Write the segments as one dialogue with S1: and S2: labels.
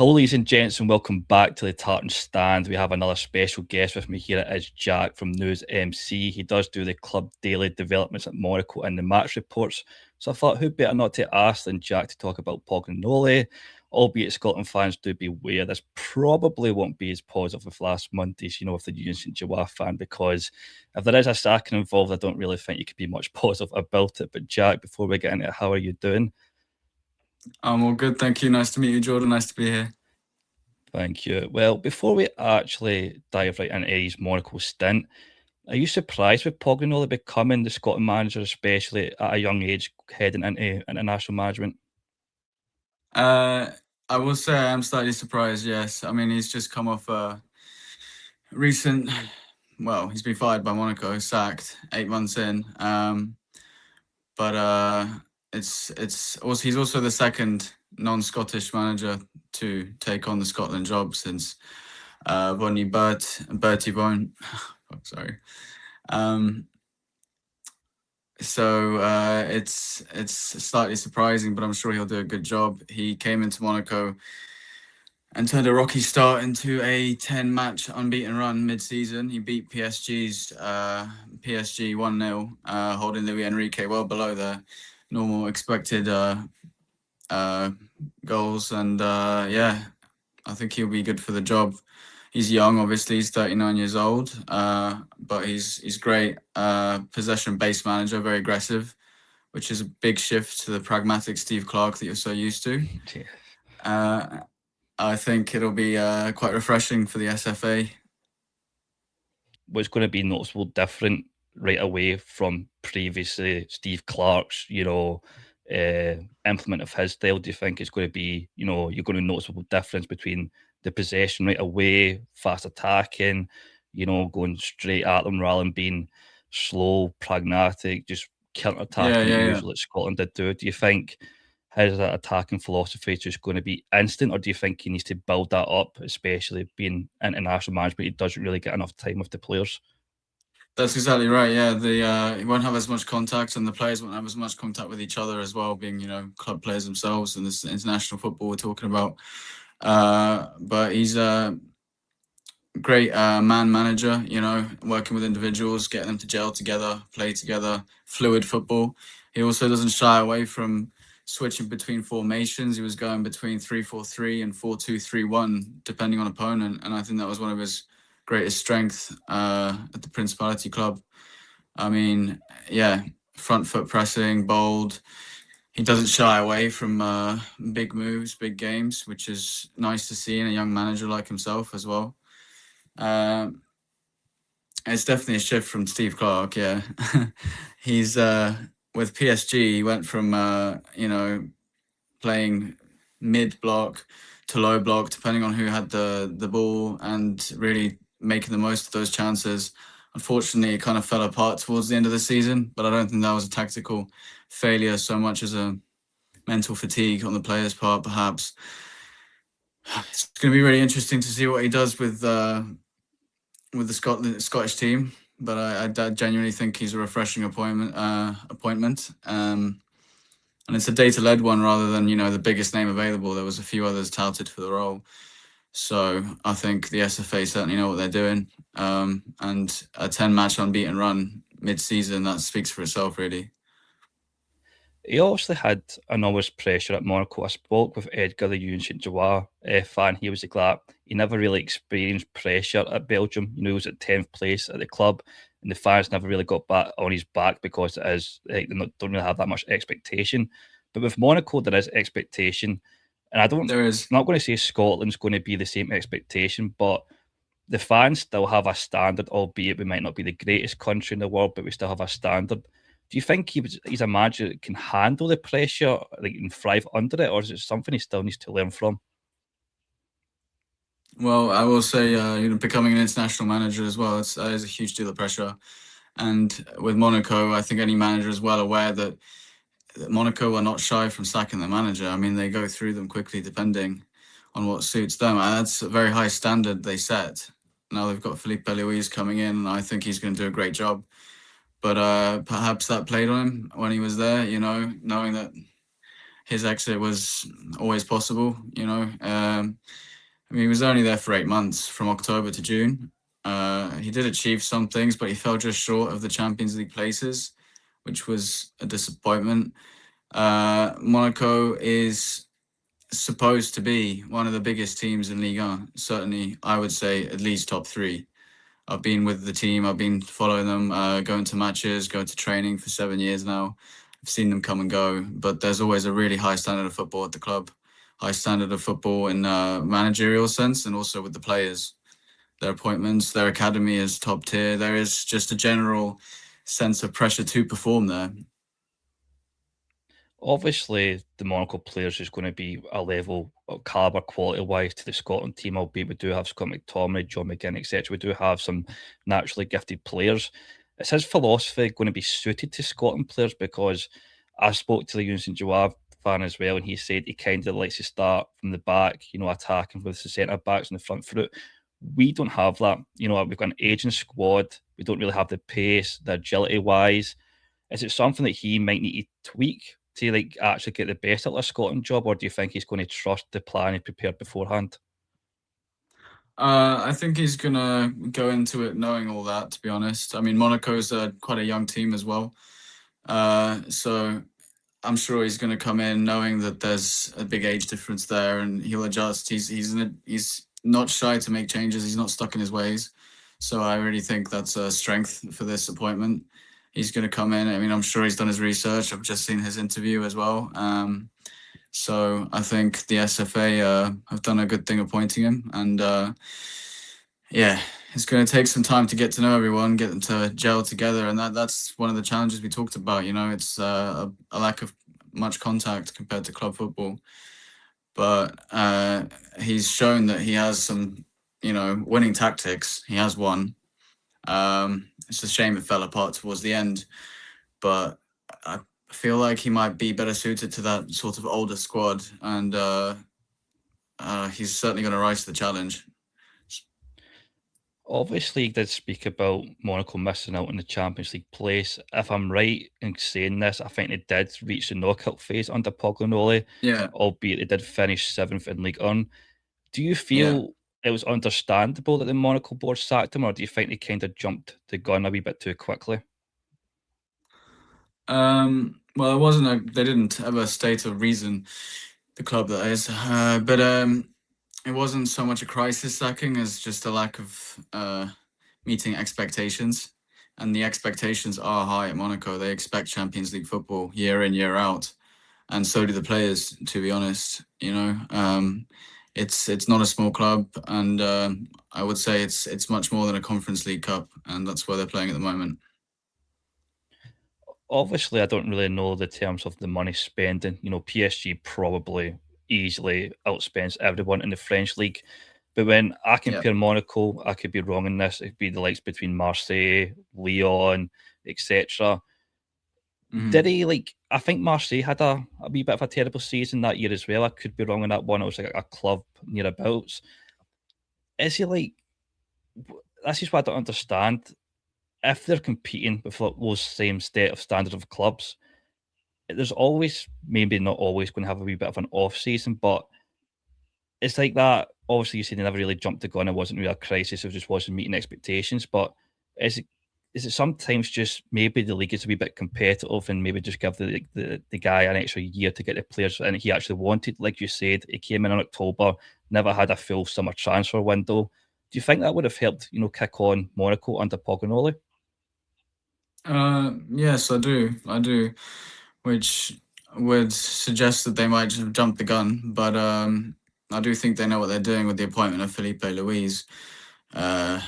S1: Hello, ladies and gents, and welcome back to the Tartan Stand. We have another special guest with me here. It is Jack from News MC. He does do the club daily developments at Monaco and the match reports. So I thought, who better not to ask than Jack to talk about Pocognoli? Albeit Scotland fans do beware, this probably won't be as positive as last Monday's, with the Union St. Joa fan, because if there is a sacking involved, I don't really think you could be much positive about it. But Jack, before we get into it, how are you doing?
S2: I'm all good, thank you. Nice to meet you, Jordan. Nice to be here.
S1: Thank you. Well, before we actually dive right into his Monaco stint, are you surprised with Pognoli becoming the Scotland manager, especially at a young age, heading into international management?
S2: Uh, I will say I am slightly surprised, yes. I mean, he's just come off a recent, well, he's been fired by Monaco, sacked 8 months in. But it's also he's also the second non-Scottish manager to take on the Scotland job since Bertie Bone. Sorry. Um, So it's slightly surprising, but I'm sure he'll do a good job. He came into Monaco and turned a rocky start into a 10-match unbeaten run mid-season. He beat PSG 1-0, holding Luis Enrique well below their normal expected uh, goals. And yeah, I think he'll be good for the job. He's young, obviously. He's 39 years old, but he's great. Possession-based manager, very aggressive, which is a big shift to the pragmatic Steve Clarke that you're so used to.
S1: Yeah.
S2: Uh, I think it'll be quite refreshing for the SFA.
S1: What's going to be noticeable different right away from previously Steve Clark's, implement of his style? Do you think it's going to be, you're going to noticeable difference between the possession right away, fast attacking, going straight at them rather than being slow, pragmatic, just counter
S2: Yeah,
S1: attacking
S2: yeah, yeah.
S1: usually Scotland did do? Do you think his attacking philosophy is just going to be instant, or do you think he needs to build that up, especially being international management? He doesn't really get enough time with the players.
S2: That's exactly right. Yeah, he won't have as much contact, and the players won't have as much contact with each other as well, being club players themselves, and this international football we're talking about. But he's a great man manager. Working with individuals, getting them to gel together, play together, fluid football. He also doesn't shy away from switching between formations. He was going between 3-4-3 and 4-2-3-1, depending on opponent, and I think that was one of his greatest strengths at the Principality club. I mean, yeah, front foot pressing, bold. He doesn't shy away from big moves, big games, which is nice to see in a young manager like himself as well. Um, it's definitely a shift from Steve Clarke. Yeah, he's with PSG. He went from playing mid block to low block, depending on who had the ball, and really making the most of those chances. Unfortunately, it kind of fell apart towards the end of the season, but I don't think that was a tactical failure so much as a mental fatigue on the players' part, perhaps. It's going to be really interesting to see what he does with the Scottish team, but I genuinely think he's a refreshing appointment. And it's a data-led one rather than the biggest name available. There was a few others touted for the role, so I think the SFA certainly know what they're doing. And a 10-match unbeaten run mid-season, that speaks for itself, really.
S1: He obviously had enormous pressure at Monaco. I spoke with Edgar, the Union St. Joa fan. He was glad he never really experienced pressure at Belgium. He was at 10th place at the club, and the fans never really got back on his back because it is like, don't really have that much expectation. But with Monaco, there is expectation, and I don't.
S2: There is.
S1: I'm not going to say Scotland's going to be the same expectation, but the fans still have a standard, albeit we might not be the greatest country in the world, but we still have a standard. Do you think he's a manager that can handle the pressure, like and thrive under it, or is it something he still needs to learn from?
S2: Well, I will say, becoming an international manager as well, that is a huge deal of pressure. And with Monaco, I think any manager is well aware that Monaco are not shy from sacking the manager. I mean, they go through them quickly depending on what suits them. And that's a very high standard they set. Now they've got Felipe Luis coming in, and I think he's going to do a great job. But perhaps that played on him when he was there, knowing that his exit was always possible. I mean, he was only there for 8 months, from October to June. He did achieve some things, but he fell just short of the Champions League places, which was a disappointment. Monaco is supposed to be one of the biggest teams in Ligue 1. Certainly, I would say at least top three. I've been with the team. I've been following them, going to matches, going to training for 7 years now. I've seen them come and go, but there's always a really high standard of football at the club. High standard of football in managerial sense, and also with the players. Their appointments, their academy is top tier. There is just a general sense of pressure to perform there.
S1: Obviously, the Monaco players is going to be a level of calibre quality wise to the Scotland team, albeit we do have Scott McTominay, John McGinn, etc. We do have some naturally gifted players. Is his philosophy going to be suited to Scotland players? Because I spoke to the Union St. Joab fan as well, and he said he kind of likes to start from the back, attacking with the centre backs in the front foot. We don't have that. We've got an aging squad. We don't really have the pace, the agility wise. Is it something that he might need to tweak to actually get the best out of the Scotland job, or do you think he's going to trust the plan he prepared beforehand?
S2: I think he's gonna go into it knowing all that. To be honest, I mean Monaco's quite a young team as well, so I'm sure he's gonna come in knowing that there's a big age difference there, and he'll adjust. He's not shy to make changes. He's not stuck in his ways. So I really think that's a strength for this appointment. He's going to come in. I mean, I'm sure he's done his research. I've just seen his interview as well. So I think the SFA have done a good thing appointing him. And yeah, it's going to take some time to get to know everyone, get them to gel together. And that's one of the challenges we talked about. It's a lack of much contact compared to club football. But he's shown that he has some, winning tactics. He has one. It's a shame it fell apart towards the end, but I feel like he might be better suited to that sort of older squad, and he's certainly going to rise to the challenge.
S1: Obviously, he did speak about Monaco missing out in the Champions League place. If I'm right in saying this, I think they did reach the knockout phase under Pocognoli,
S2: Yeah,
S1: albeit they did finish seventh in League One. Do you
S2: yeah.
S1: feel it was understandable that the Monaco board sacked him, or do you think they kind of jumped the gun a wee bit too quickly?
S2: Well, they didn't ever state a reason, the club that is, but it wasn't so much a crisis sacking as just a lack of meeting expectations. And the expectations are high at Monaco. They expect Champions League football year in, year out, and so do the players. To be honest, it's not a small club, and I would say it's much more than a Conference League Cup, and that's where they're playing at the moment.
S1: Obviously, I don't really know the terms of the money spending. PSG probably easily outspends everyone in the French league. But when I
S2: Yeah.
S1: compare Monaco, I could be wrong in this. It'd be the likes between Marseille, Lyon, etc. Did
S2: Hmm.
S1: he I think Marseille had a wee bit of a terrible season that year as well. I could be wrong on that one. It was like a club nearabouts. Is he that's just what I don't understand. If they're competing with those same state of standard of clubs, there's always maybe not always going to have a wee bit of an off season, but it's like that. Obviously, you said they never really jumped the gun. It wasn't really a crisis. It just wasn't meeting expectations. But is it is it sometimes just maybe the league is a wee bit competitive and maybe just give the guy an extra year to get the players and he actually wanted, like you said, he came in October, never had a full summer transfer window. Do you think that would have helped, kick on Monaco under Pogonoli?
S2: Yes, I do. I do, which would suggest that they might have jumped the gun, but I do think they know what they're doing with the appointment of Felipe Luis. Uh,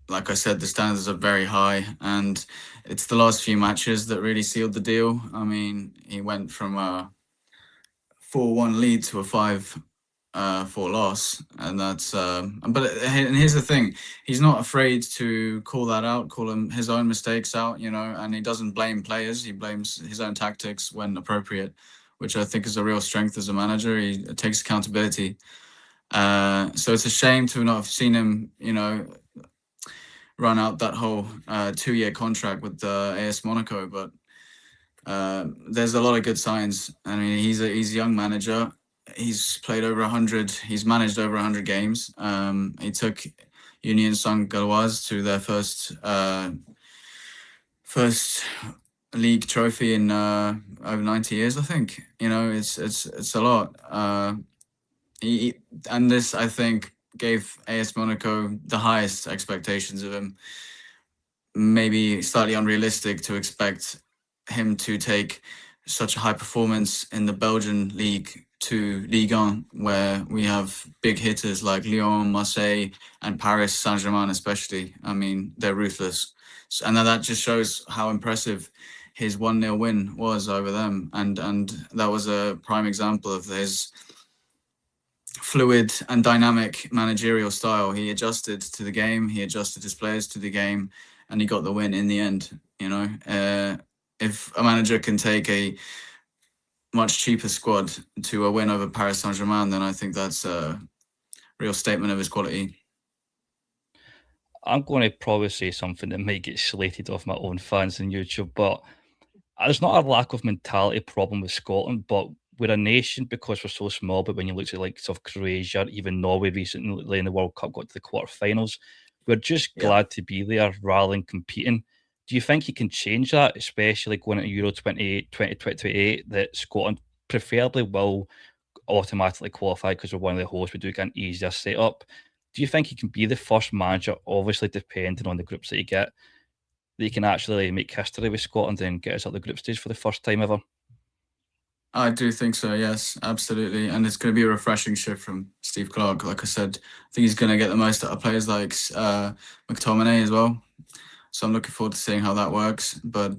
S2: like I said, the standards are very high, and it's the last few matches that really sealed the deal. I mean, he went from a 4-1 lead to a 5-4 loss, and that's. And here's the thing: he's not afraid to call that out, call him his own mistakes out, and he doesn't blame players. He blames his own tactics when appropriate, which I think is a real strength as a manager. He takes accountability. So it's a shame to not have seen him, run out that whole 2-year contract with AS Monaco, but There's a lot of good signs. I mean, he's a young manager. He's played over 100. He's managed over 100 games. He took Union Saint-Galoise to their first league trophy in over 90 years. I think it's a lot. He and this I think gave AS Monaco the highest expectations of him. Maybe slightly unrealistic to expect him to take such a high performance in the Belgian league to Ligue 1, where we have big hitters like Lyon, Marseille, and Paris Saint-Germain, especially. I mean, they're ruthless. And that just shows how impressive his 1-0 win was over them. And that was a prime example of his fluid and dynamic managerial style. He adjusted to the game, he adjusted his players to the game, and he got the win in the end. If a manager can take a much cheaper squad to a win over Paris Saint-Germain, then I think that's a real statement of his quality.
S1: I'm going to probably say something that might get slated off my own fans on YouTube, but there's not a lack of mentality problem with Scotland, but we're a nation because we're so small. But when you look at like of Croatia, even Norway recently in the World Cup got to the quarterfinals, we're just
S2: Yeah.
S1: glad to be there rather than competing. Do you think you can change that, especially going into Euro 2028, that Scotland preferably will automatically qualify because we're one of the hosts, we do get an easier setup? Do you think he can be the first manager, obviously depending on the groups that you get, that you can actually make history with Scotland and get us up the group stage for the first time ever?
S2: I do think so, yes, absolutely. And it's going to be a refreshing shift from Steve Clarke. Like I said, I think he's going to get the most out of players like McTominay as well. So I'm looking forward to seeing how that works. But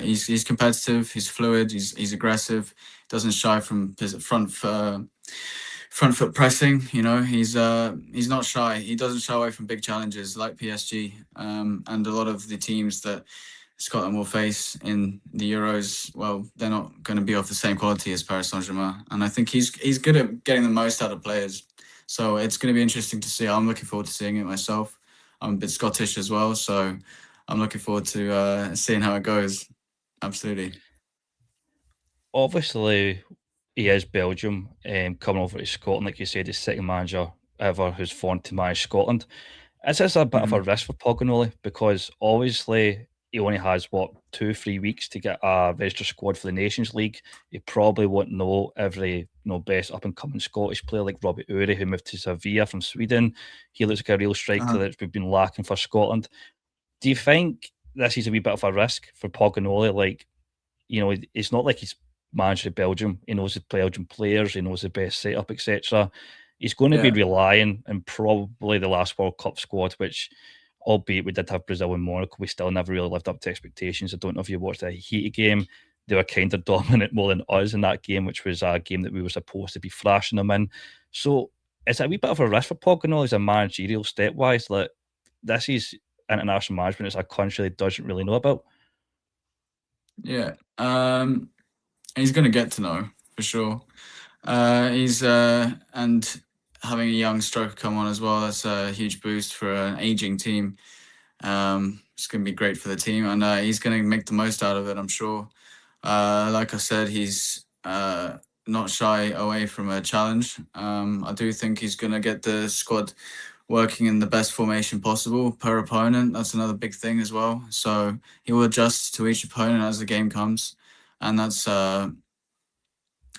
S2: he's competitive, he's fluid, he's aggressive, doesn't shy from front foot pressing. He's not shy. He doesn't shy away from big challenges like PSG and a lot of the teams that Scotland will face in the Euros. Well, they're not going to be of the same quality as Paris Saint-Germain, and I think he's good at getting the most out of players. So it's going to be interesting to see. I'm looking forward to seeing it myself. I'm a bit Scottish as well, so I'm looking forward to seeing how it goes. Absolutely.
S1: Obviously, he is Belgium, coming over to Scotland, like you said, he's second manager ever who's formed to manage Scotland. Is this a bit of a
S2: Mhm.
S1: risk for Pocognoli? Because obviously he only has, what, 2, 3 weeks to get a registered squad for the Nations League. He probably won't know every best up and coming Scottish player like Robbie Uri, who moved to Sevilla from Sweden. He looks like a real striker
S2: Uh-huh.
S1: that we've been lacking for Scotland. Do you think this is a wee bit of a risk for Pocognoli? Like, it's not like he's managed Belgium. He knows the Belgian players, he knows the best setup, etc. He's going to be
S2: Yeah.
S1: relying on probably the last World Cup squad, which, albeit we did have Brazil and Monaco, we still never really lived up to expectations. I don't know if you watched the Haiti game. They were kind of dominant more than us in that game, which was a game that we were supposed to be thrashing them in. So it's a wee bit of a risk for Pocognoli as a managerial stepwise that this is international management. It's a country that doesn't really know about.
S2: Yeah. He's going to get to know for sure. He's and having a young striker come on as well. That's a huge boost for an aging team. It's going to be great for the team, and he's going to make the most out of it, I'm sure. Like I said, he's not shy away from a challenge. I do think he's going to get the squad working in the best formation possible per opponent. That's another big thing as well. So he will adjust to each opponent as the game comes, and that's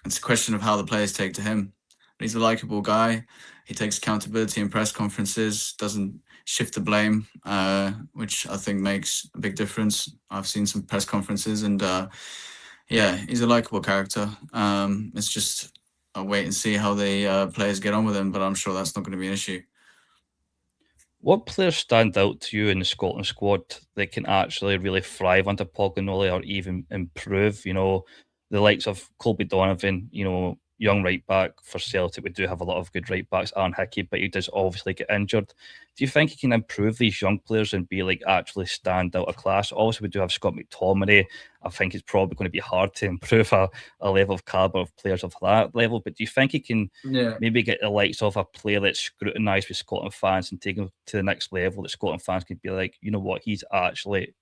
S2: it's a question of how the players take to him. He's a likable guy. He takes accountability in press conferences, doesn't shift the blame, which I think makes a big difference. I've seen some press conferences, and yeah, he's a likable character. It's just a wait and see how the players get on with him, but I'm sure that's not going to be an issue.
S1: What players stand out to you in the Scotland squad that can actually really thrive under Pogonoli or even improve? The likes of Colby Donovan, young right back for Celtic. We do have a lot of good right backs, Aaron Hickey, but he does obviously get injured. Do you think he can improve these young players and be like actually stand out a class? Obviously, we do have Scott McTominay. I think it's probably going to be hard to improve a level of caliber of players of that level. But do you think he can
S2: Yeah.
S1: maybe get the likes of a player that's scrutinised with Scotland fans and take him to the next level that Scotland fans could be like, you know what, he's actually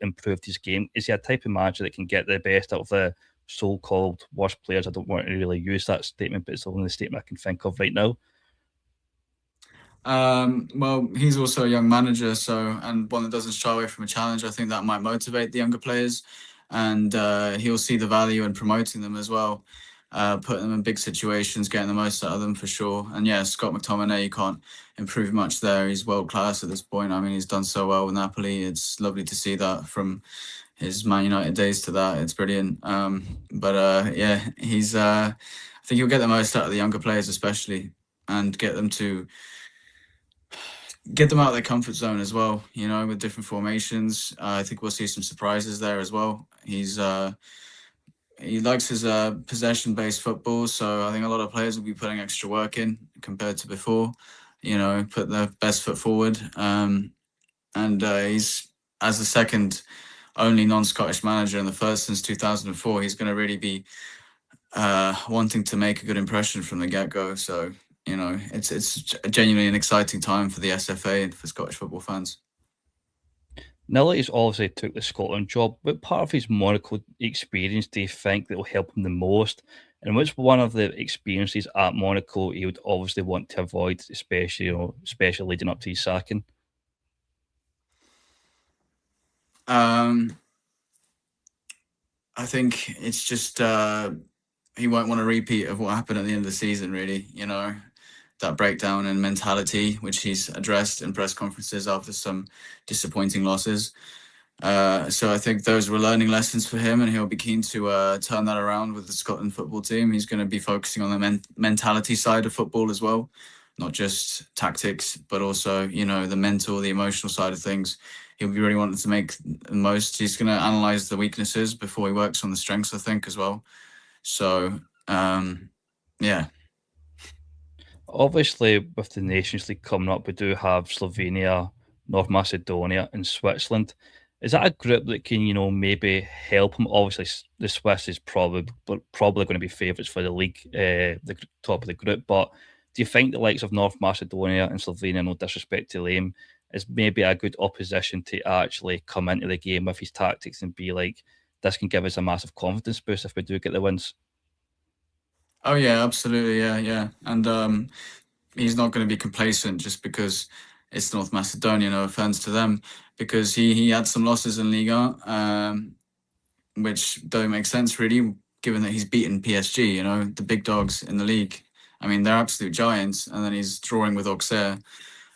S1: improved his game? Is he a type of manager that can get the best out of the so-called worst players? I don't want to really use that statement, but it's the only statement I can think of right now.
S2: Well, he's also a young manager, and one that doesn't shy away from a challenge. I think that might motivate the younger players, and he'll see the value in promoting them as well, putting them in big situations, getting the most out of them for sure. And yeah, Scott McTominay, you can't improve much there. He's world class at this point. I mean, he's done so well with Napoli. It's lovely to see that from his Man United days to that. It's brilliant. Yeah, he's. I think he'll get the most out of the younger players, especially, and get them out of their comfort zone as well, with different formations. I think we'll see some surprises there as well. He likes his possession-based football, so I think a lot of players will be putting extra work in compared to before. Put their best foot forward. He's, as the second only non-Scottish manager and the first since 2004, he's going to really be wanting to make a good impression from the get-go. So it's genuinely an exciting time for the SFA and for Scottish football fans.
S1: Now that he's obviously took the Scotland job, what part of his Monaco experience do you think that will help him the most? And which one of the experiences at Monaco he would obviously want to avoid, especially leading up to his sacking?
S2: Um, I think it's just he won't want a repeat of what happened at the end of the season, really. That breakdown in mentality, which he's addressed in press conferences after some disappointing losses. So I think those were learning lessons for him, and he'll be keen to turn that around with the Scotland football team. He's going to be focusing on the mentality side of football as well, not just tactics, but also, the mental, the emotional side of things. He'll be really wanting to make the most. He's going to analyze the weaknesses before he works on the strengths, I think, as well. So, yeah.
S1: Obviously, with the Nations League coming up, we do have Slovenia, North Macedonia, and Switzerland. Is that a group that can, maybe help him? Obviously, the Swiss is probably going to be favourites for the league, the top of the group. But do you think the likes of North Macedonia and Slovenia, no disrespect to Liam, is maybe a good opposition to actually come into the game with his tactics and be like, this can give us a massive confidence boost if we do get the wins?
S2: Oh yeah, absolutely, yeah. And he's not going to be complacent just because it's North Macedonia. No offense to them, because he had some losses in Liga, which don't make sense really, given that he's beaten PSG. The big dogs in the league. I mean, they're absolute giants, and then he's drawing with Auxerre.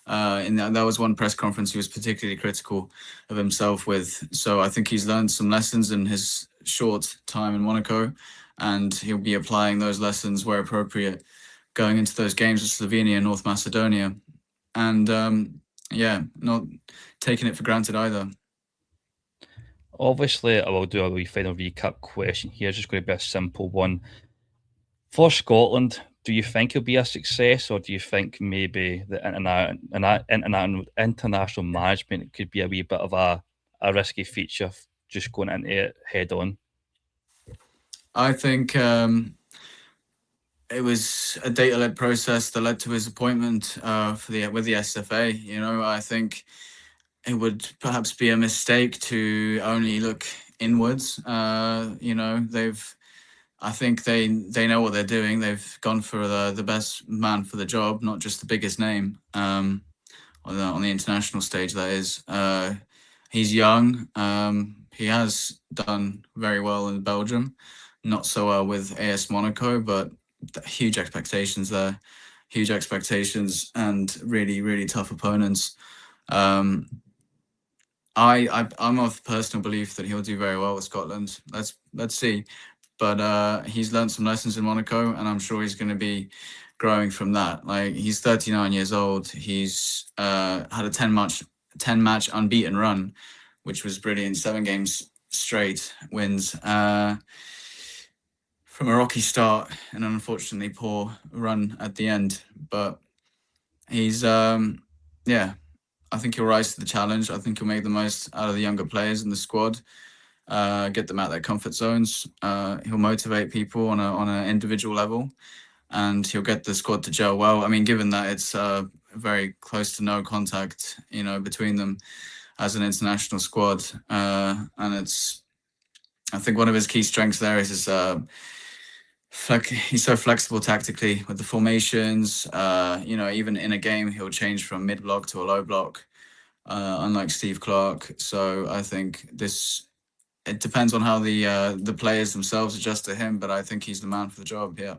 S2: And that was one press conference he was particularly critical of himself with. So I think he's learned some lessons in his short time in Monaco, and he'll be applying those lessons where appropriate going into those games with Slovenia and North Macedonia. And not taking it for granted either.
S1: Obviously, I will do a wee final recap question here. It's just going to be a simple one. For Scotland, do you think it'll be a success, or do you think maybe the international management could be a wee bit of a risky feature just going into it head on?
S2: I think it was a data-led process that led to his appointment with the SFA. I think it would perhaps be a mistake to only look inwards. I think they know what they're doing. They've gone for the best man for the job, not just the biggest name on the international stage. That is, he's young. He has done very well in Belgium, not so well with AS Monaco, but huge expectations there, huge expectations, and really, really tough opponents. I'm of personal belief that he'll do very well with Scotland. Let's see. But he's learned some lessons in Monaco, and I'm sure he's going to be growing from that. Like, he's 39 years old. He's had a 10-match unbeaten run, which was brilliant. 7 games straight wins from a rocky start and an unfortunately poor run at the end. But he's I think he'll rise to the challenge. I think he'll make the most out of the younger players in the squad. Get them out of their comfort zones. He'll motivate people on an individual level, and he'll get the squad to gel well. I mean, given that it's very close to no contact, between them, as an international squad. And I think one of his key strengths there is his he's so flexible tactically with the formations. Even in a game, he'll change from mid block to a low block, unlike Steve Clarke. So I think it depends on how the players themselves adjust to him, but I think he's the man for the job. Yeah.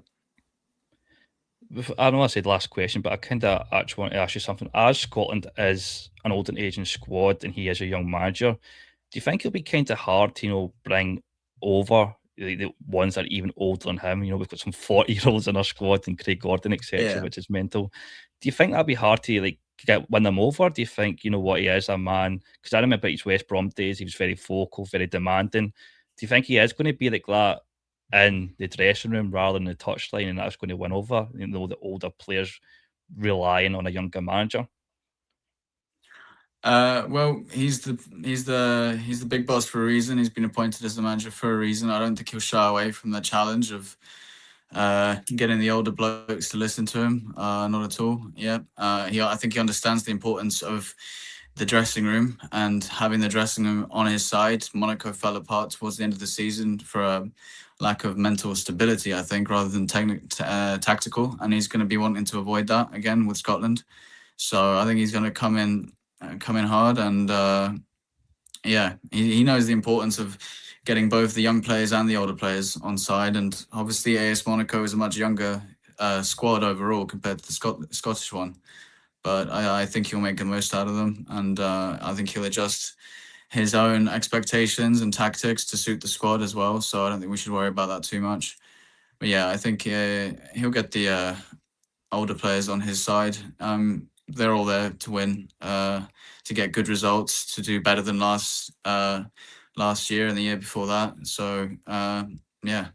S1: I know I said last question, but I kind of actually want to ask you something. As Scotland is an old and aging squad, and he is a young manager, do you think it'll be kind of hard to bring over the ones that are even older than him? We've got some 40-year-olds in our squad, and Craig Gordon, etc.,
S2: Yeah.
S1: which is mental. Do you think that'd be hard to win them over? Do you think what he is a man? Because I remember his West Brom days, he was very vocal, very demanding. Do you think he is going to be like that in the dressing room rather than the touchline, and that's going to win over the older players relying on a younger manager?
S2: Well, he's the big boss for a reason. He's been appointed as the manager for a reason. I don't think he'll shy away from the challenge of getting the older blokes to listen to him. Not at all. Yeah. I think he understands the importance of the dressing room and having the dressing room on his side. Monaco fell apart towards the end of the season for a lack of mental stability, I think, rather than tactical. And he's going to be wanting to avoid that again with Scotland. So I think he's going to come in hard, and yeah, he knows the importance of getting both the young players and the older players on side. And obviously, AS Monaco is a much younger squad overall compared to the Scottish one. But I think he'll make the most out of them, and I think he'll adjust his own expectations and tactics to suit the squad as well. So I don't think we should worry about that too much. But yeah, I think he'll get the older players on his side. They're all there to win, to get good results, to do better than last year and the year before that. So yeah.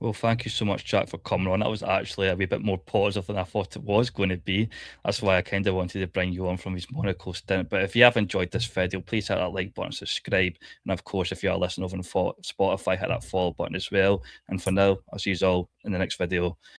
S1: Well, thank you so much, Jack, for coming on. That was actually a wee bit more positive than I thought it was going to be. That's why I kind of wanted to bring you on from his Monaco stint. But if you have enjoyed this video, please hit that like button, subscribe. And of course, if you are listening over on Spotify, hit that follow button as well. And for now, I'll see you all in the next video.